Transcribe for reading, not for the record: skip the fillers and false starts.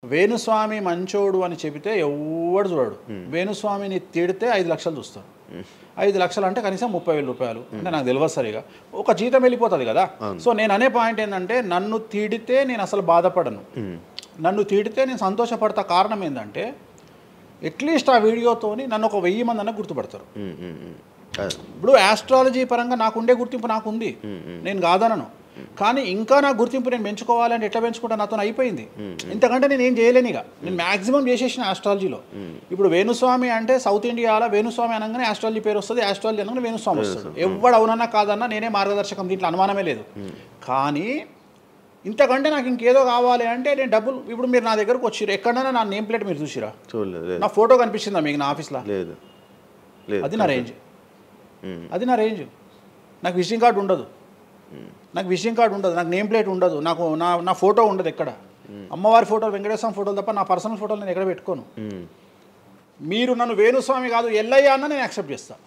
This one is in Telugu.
వేణుస్వామి మంచోడు అని చెబితే ఎవడు చూడడు. వేణుస్వామిని తిడితే 5 లక్షలు చూస్తారు. 5 లక్షలు అంటే కనీసం 30,000 రూపాయలు అంటే నాకు తెలియదు సరిగా ఒక జీతం వెళ్ళిపోతుంది కదా. సో నేను అనే పాయింట్ ఏంటంటే నన్ను తిడితే నేను అసలు బాధపడను, నన్ను తిడితే నేను సంతోషపడతా. కారణం ఏంటంటే అట్లీస్ట్ ఆ వీడియోతోని నన్ను ఒక 1000 మంది అన్న గుర్తుపడతారు. ఇప్పుడు ఆస్ట్రాలజీ పరంగా నాకుండే గుర్తింపు నాకుంది, నేను కాదనను. కానీ ఇంకా నా గుర్తింపు నేను పెంచుకోవాలంటే ఎట్లా పెంచుకుంటా, నాతో అయిపోయింది. ఇంతకంటే నేను ఏం చేయలేను. ఇక నేను మ్యాక్సిమం చేసేసిన ఆస్ట్రాలజీలో. ఇప్పుడు వేణుస్వామి అంటే సౌత్ ఇండియాలో వేణుస్వామి అనగానే ఆస్ట్రాలజీ పేరు వస్తుంది, ఆస్ట్రాలజీ అనగానే వేణుస్వామి వస్తుంది. ఎవడు అవునన్నా కాదన్నా నేనే మార్గదర్శకం, దీంట్లో అనుమానమే లేదు. కానీ ఇంతకంటే నాకు ఇంకేదో కావాలి అంటే నేను డబ్బులు. ఇప్పుడు మీరు నా దగ్గరకు వచ్చిర్రు, ఎక్కడైనా నా నేమ్ ప్లేట్ మీరు చూసిరా? నా ఫోటో కనిపిస్తుందా మీకు నా ఆఫీస్లో? లేదు. అది నా రేంజ్, అది నా రేంజ్. నాకు విజిటింగ్ కార్డు ఉండదు, నాకు విజిటింగ్ కార్డు ఉండదు, నాకు నేమ్ ప్లేట్ ఉండదు, నాకు నా ఫోటో ఉండదు ఎక్కడ. అమ్మవారి ఫోటోలు, వెంకటేశ్వర ఫోటోలు తప్ప నా పర్సనల్ ఫోటోలు నేను ఎక్కడ పెట్టుకోను. మీరు నన్ను వేణుస్వామి కాదు ఎల్లయ్య అన్న నేను యాక్సెప్ట్ చేస్తాను.